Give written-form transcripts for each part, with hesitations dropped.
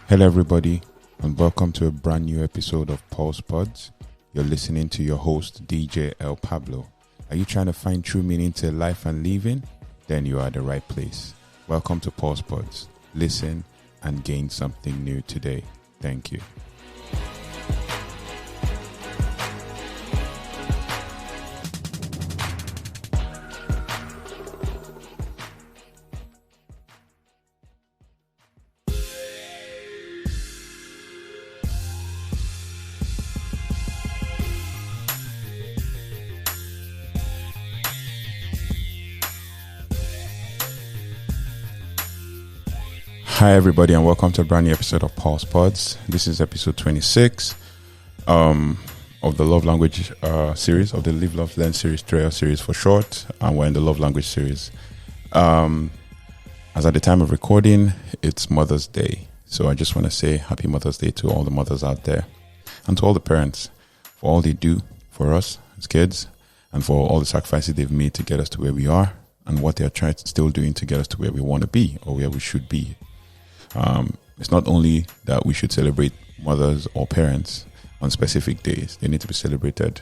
Hello, everybody, and welcome to a brand new episode of Pulse Pods. You're listening to your host, DJ El Pablo. Are you trying to find true meaning to life and living? Then you are at the right place. Welcome to Pulse Pods. Listen and gain something new today. Thank you. Hi everybody, and welcome to a brand new episode of Pulse Pods. This is episode 26 of the Love Language series, of the Live, Love, Learn series, Trail series for short, and we're in the Love Language series. As at the time of recording, it's Mother's Day, so I just want to say Happy Mother's Day to all the mothers out there, and to all the parents for all they do for us as kids, and for all the sacrifices they've made to get us to where we are, and what they're still doing to get us to where we want to be, or where we should be. It's not only that we should celebrate mothers or parents on specific days. They need to be celebrated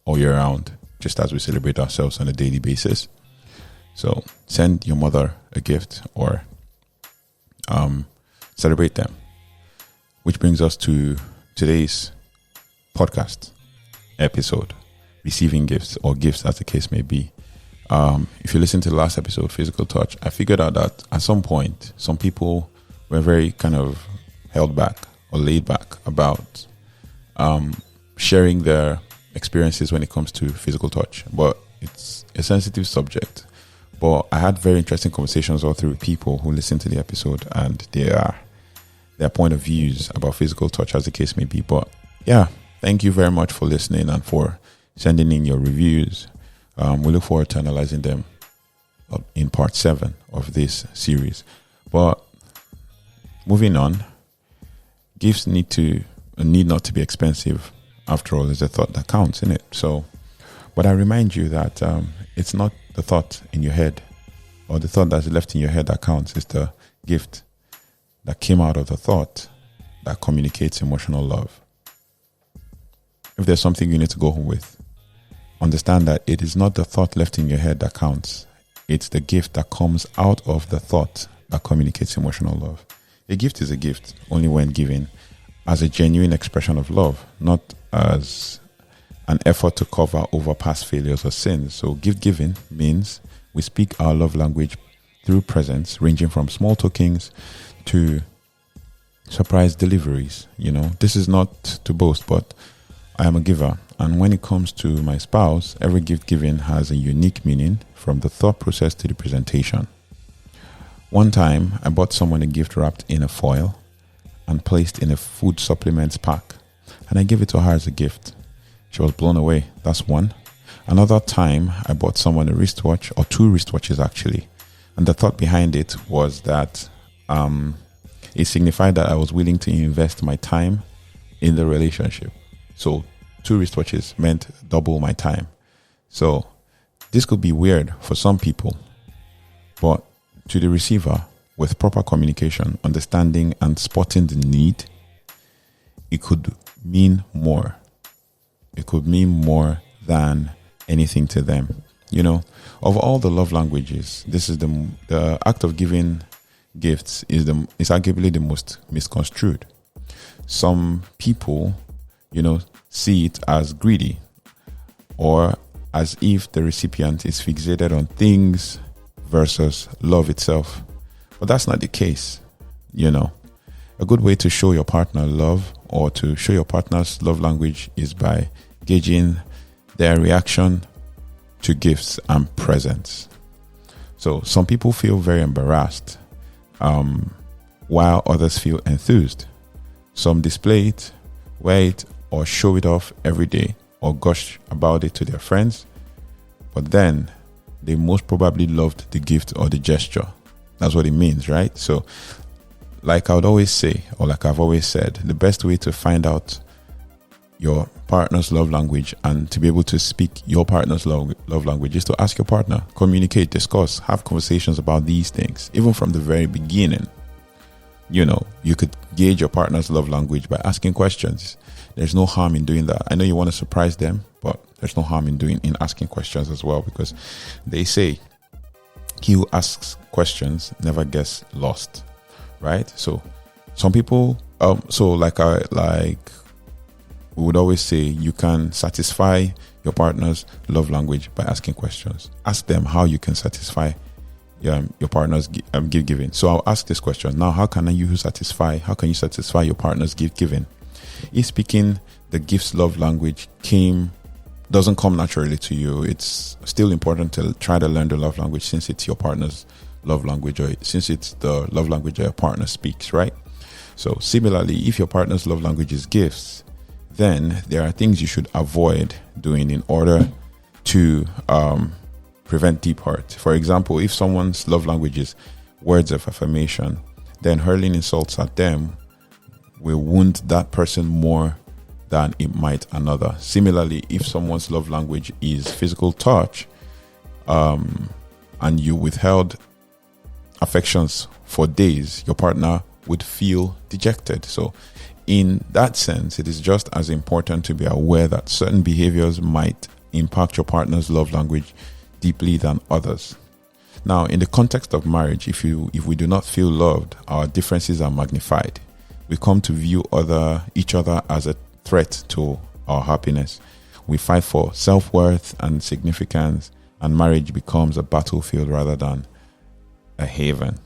all year round, just as we celebrate ourselves on a daily basis. So send your mother a gift or celebrate them. Which brings us to today's podcast episode, Receiving Gifts, or Gifts as the case may be. If you listen to the last episode, Physical Touch, I figured out that at some point, some people were very kind of held back or laid back about sharing their experiences when it comes to physical touch. But it's a sensitive subject. But I had very interesting conversations all through people who listened to the episode, and their point of views about physical touch, as the case may be. But yeah, thank you very much for listening and for sending in your reviews. We look forward to analyzing them in part 7 of this series. But moving on, gifts need not to be expensive. After all, it's a thought that counts, isn't it? So, but I remind you that it's not the thought in your head or the thought that's left in your head that counts. It's the gift that came out of the thought that communicates emotional love. If there's something you need to go home with, understand that it is not the thought left in your head that counts. It's the gift that comes out of the thought that communicates emotional love. A gift is a gift only when given as a genuine expression of love, not as an effort to cover over past failures or sins. So gift giving means we speak our love language through presents, ranging from small tokens to surprise deliveries. You know, this is not to boast, but I am a giver. And when it comes to my spouse, every gift given has a unique meaning, from the thought process to the presentation. One time, I bought someone a gift wrapped in a foil and placed in a food supplements pack, and I gave it to her as a gift. She was blown away. That's one. Another time, I bought someone a wristwatch, or 2 wristwatches actually, and the thought behind it was that it signified that I was willing to invest my time in the relationship. So 2 wristwatches meant double my time. So this could be weird for some people, but to the receiver, with proper communication, understanding, and spotting the need, it could mean more. It could mean more than anything to them. You know, of all the love languages, this is the act of giving gifts is arguably the most misconstrued. Some people, see it as greedy, or as if the recipient is fixated on things versus love itself. But that's not the case. A good way to show your partner love, or to show your partner's love language, is by gauging their reaction to gifts and presents. So some people feel very embarrassed, while others feel enthused. Some display it, wear it, or show it off every day, or gush about it to their friends. But then they most probably loved the gift or the gesture. That's what it means, right? So like I would always say, or like I've always said, the best way to find out your partner's love language and to be able to speak your partner's love language is to ask your partner, communicate, discuss, have conversations about these things, even from the very beginning. You could gauge your partner's love language by asking questions. There's no harm in doing that. I know you want to surprise them, but there's no harm in asking questions as well, because they say he who asks questions never gets lost, right? So some people, like we would always say, you can satisfy your partner's love language by asking questions. Ask them how you can satisfy your partner's gift giving. So I'll ask this question now: how can you satisfy your partner's gift giving? If speaking the gift's love language doesn't come naturally to you, it's still important to try to learn the love language, since it's your partner's love language, or since it's the love language that your partner speaks, right? So similarly, if your partner's love language is gifts, then there are things you should avoid doing in order to prevent deep hurt. For example, if someone's love language is words of affirmation, then hurling insults at them will wound that person more than it might another. Similarly, if someone's love language is physical touch, and you withheld affections for days, your partner would feel dejected. So in that sense, it is just as important to be aware that certain behaviors might impact your partner's love language deeply than others. Now, in the context of marriage, if we do not feel loved, our differences are magnified. We come to view each other as a threat to our happiness. We fight for self-worth and significance, and marriage becomes a battlefield rather than a haven.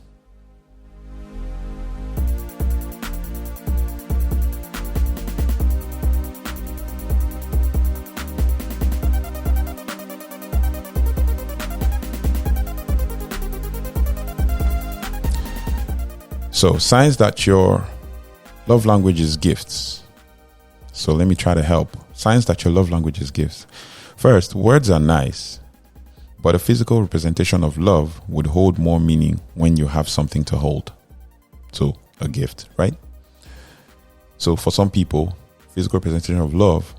So, signs that your love language is gifts. So let me try to help. Signs that your love language is gifts. First, words are nice, but a physical representation of love would hold more meaning when you have something to hold. So, a gift, right? So for some people, physical representation of love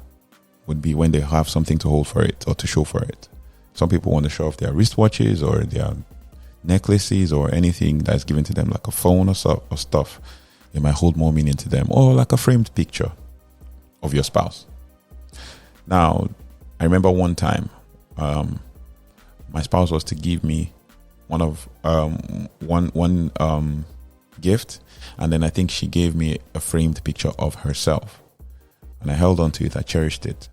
would be when they have something to hold for it or to show for it. Some people want to show off their wristwatches or their necklaces or anything that's given to them, like a phone or stuff. It might hold more meaning to them, or like a framed picture of your spouse. Now, I remember one time, my spouse was to give me one gift, and then I think she gave me a framed picture of herself, and I held on to it. I cherished it.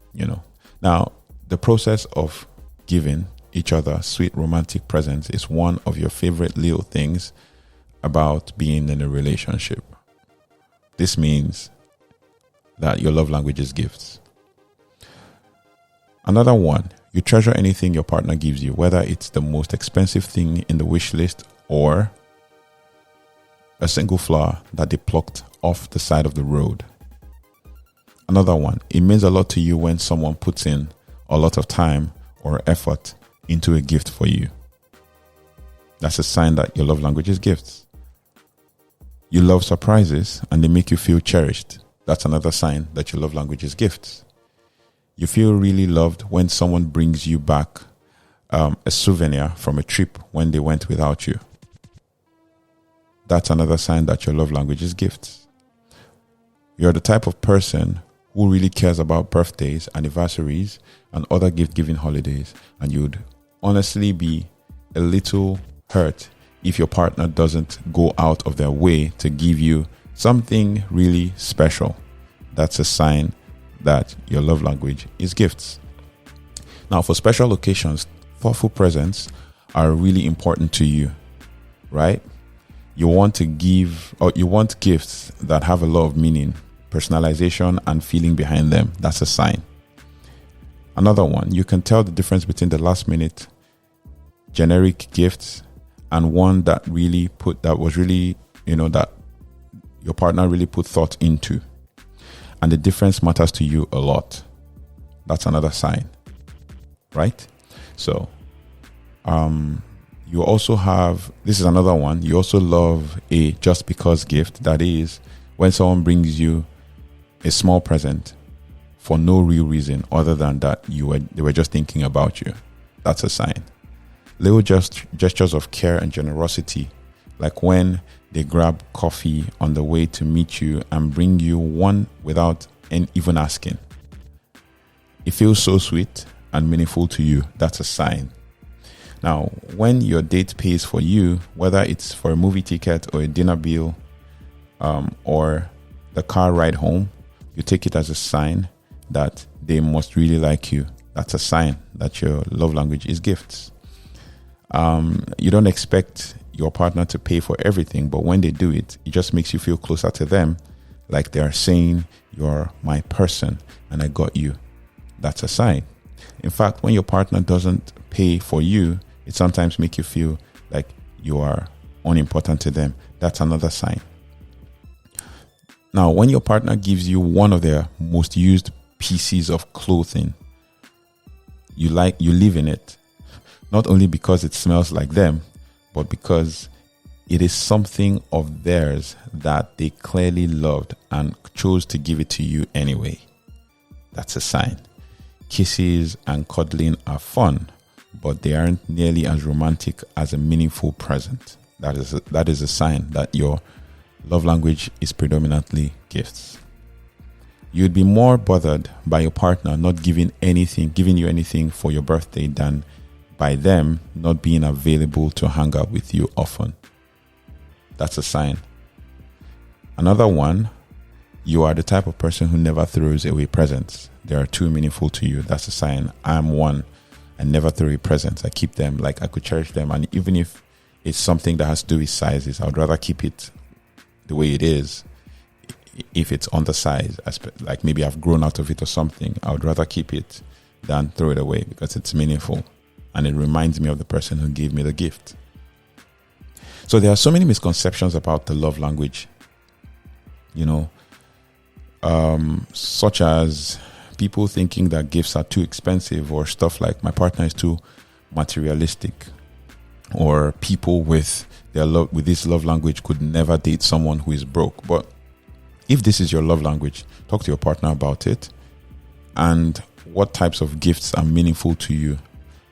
Now, the process of giving each other sweet romantic presents is one of your favorite little things about being in a relationship. This means that your love language is gifts. Another one, you treasure anything your partner gives you, whether it's the most expensive thing in the wish list or a single flower that they plucked off the side of the road. Another one, it means a lot to you when someone puts in a lot of time or effort into a gift for you. That's a sign that your love language is gifts. You love surprises and they make you feel cherished. That's another sign that your love language is gifts. You feel really loved when someone brings you back a souvenir from a trip when they went without you. That's another sign that your love language is gifts. You're the type of person who really cares about birthdays, anniversaries, and other gift-giving holidays, and you'd honestly be a little hurt if your partner doesn't go out of their way to give you something really special. That's a sign that your love language is gifts. Now, for special occasions, thoughtful presents are really important to you, right? You want gifts that have a lot of meaning, personalization, and feeling behind them. That's a sign. Another one, you can tell the difference between the last minute generic gifts and one that your partner really put thought into, and the difference matters to you a lot. That's another sign, right? So you also have, this is another one, you also love a just because gift. That is when someone brings you a small present for no real reason other than that they were just thinking about you. That's a sign. Little gestures of care and generosity, like when they grab coffee on the way to meet you and bring you one without even asking. It feels so sweet and meaningful to you. That's a sign. Now, when your date pays for you, whether it's for a movie ticket or a dinner bill, or the car ride home, you take it as a sign that they must really like you. That's a sign that your love language is gifts. You don't expect your partner to pay for everything, but when they do it, it just makes you feel closer to them, like they are saying, "You're my person and I got you." That's a sign. In fact, when your partner doesn't pay for you, it sometimes makes you feel like you are unimportant to them. That's another sign. Now, when your partner gives you one of their most used pieces of clothing, you live in it, not only because it smells like them, but because it is something of theirs that they clearly loved and chose to give it to you anyway. That's a sign. Kisses and cuddling are fun, but they aren't nearly as romantic as a meaningful present. That is a sign that your love language is predominantly gifts. You'd be more bothered by your partner not giving you anything for your birthday than by them not being available to hang out with you often. That's a sign. Another one, you are the type of person who never throws away presents. They are too meaningful to you. That's a sign. I am one. I never throw away presents. I keep them, like I could cherish them. And even if it's something that has to do with sizes, I would rather keep it the way it is. If it's undersized, like maybe I've grown out of it or something, I would rather keep it than throw it away because it's meaningful and it reminds me of the person who gave me the gift. So there are so many misconceptions about the love language, such as people thinking that gifts are too expensive, or stuff like my partner is too materialistic, or people with this love language could never date someone who is broke. But if this is your love language, talk to your partner about it and what types of gifts are meaningful to you.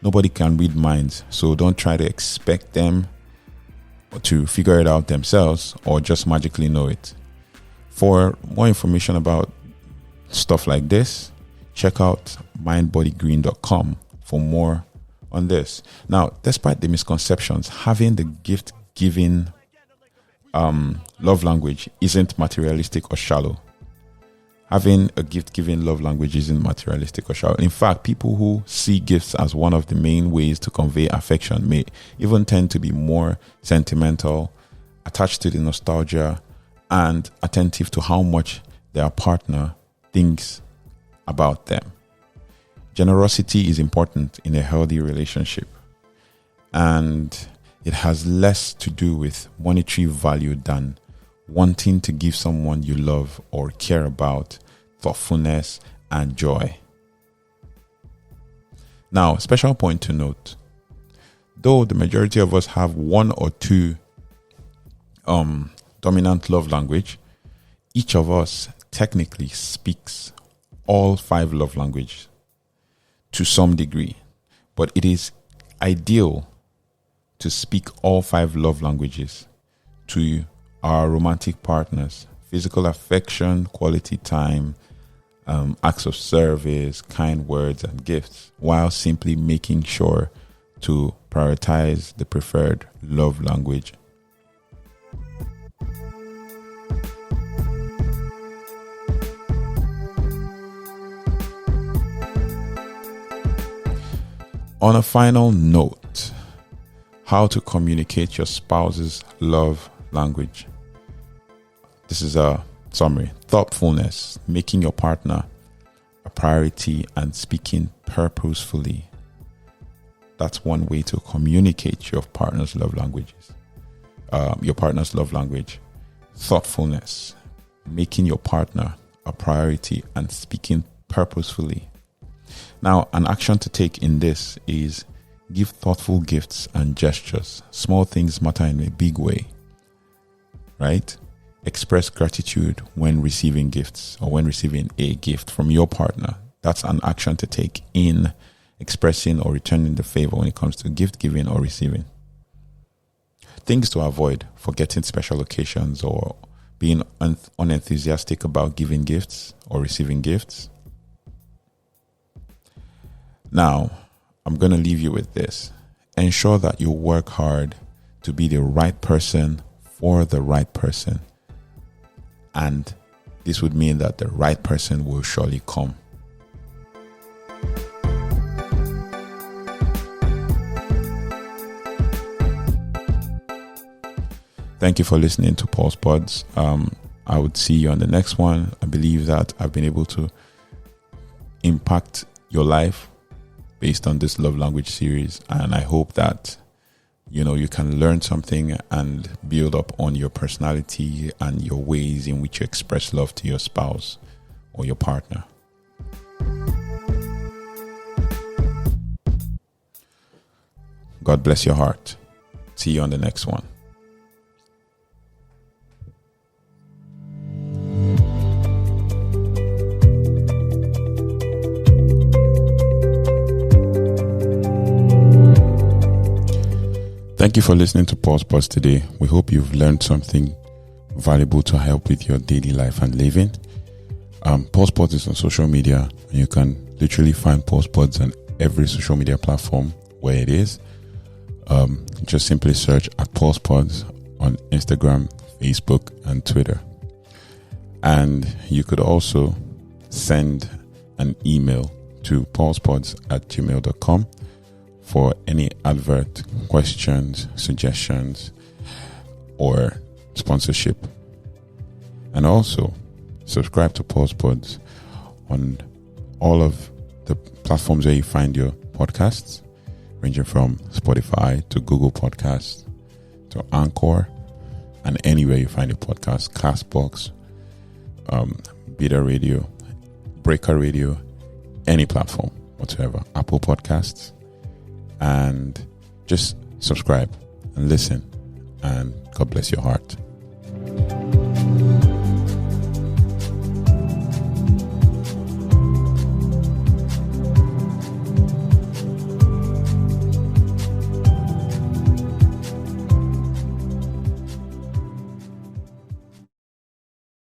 Nobody can read minds, so don't try to expect them to figure it out themselves or just magically know it. For more information about stuff like this, check out mindbodygreen.com for more on this. Now, despite the misconceptions, having the gift-giving love language isn't materialistic or shallow. Having a gift-giving love language isn't materialistic or shallow. In fact, people who see gifts as one of the main ways to convey affection may even tend to be more sentimental, attached to the nostalgia, and attentive to how much their partner thinks about them. Generosity is important in a healthy relationship, and it has less to do with monetary value than wanting to give someone you love or care about thoughtfulness and joy. Now, special point to note, though the majority of us have one or two dominant love language, each of us technically speaks all 5 love languages to some degree, but it is ideal to speak all 5 love languages to our romantic partners: physical affection, quality time, acts of service, kind words, and gifts, while simply making sure to prioritize the preferred love language. On a final note, how to communicate your spouse's love language. This is a summary. Thoughtfulness, making your partner a priority and speaking purposefully. That's one way to communicate your partner's love languages. Your partner's love language. Thoughtfulness, making your partner a priority and speaking purposefully. Now, an action to take in this is give thoughtful gifts and gestures. Small things matter in a big way, right? Express gratitude when receiving gifts or when receiving a gift from your partner. That's an action to take in expressing or returning the favor when it comes to gift giving or receiving. Things to avoid: forgetting special occasions or being unenthusiastic about giving gifts or receiving gifts. Now, I'm going to leave you with this. Ensure that you work hard to be the right person for the right person. And this would mean that the right person will surely come. Thank you for listening to Pulse Pods. I would see you on the next one. I believe that I've been able to impact your life based on this love language series. And I hope that, you can learn something and build up on your personality and your ways in which you express love to your spouse or your partner. God bless your heart. See you on the next one. Thank you for listening to Pulse Pods today. We hope you've learned something valuable to help with your daily life and living. Pulse Pods is on social media, and you can literally find Pulse Pods on every social media platform where it is. Just simply search at Pulse Pods on Instagram, Facebook, and Twitter. And you could also send an email to pulsepods@gmail.com for any advert, questions, suggestions, or sponsorship. And also subscribe to Pulse Pods on all of the platforms where you find your podcasts, ranging from Spotify to Google Podcasts to Anchor, and anywhere you find your podcast, Castbox, Beta Radio, Breaker Radio, any platform whatsoever, Apple Podcasts. And just subscribe and listen, and God bless your heart.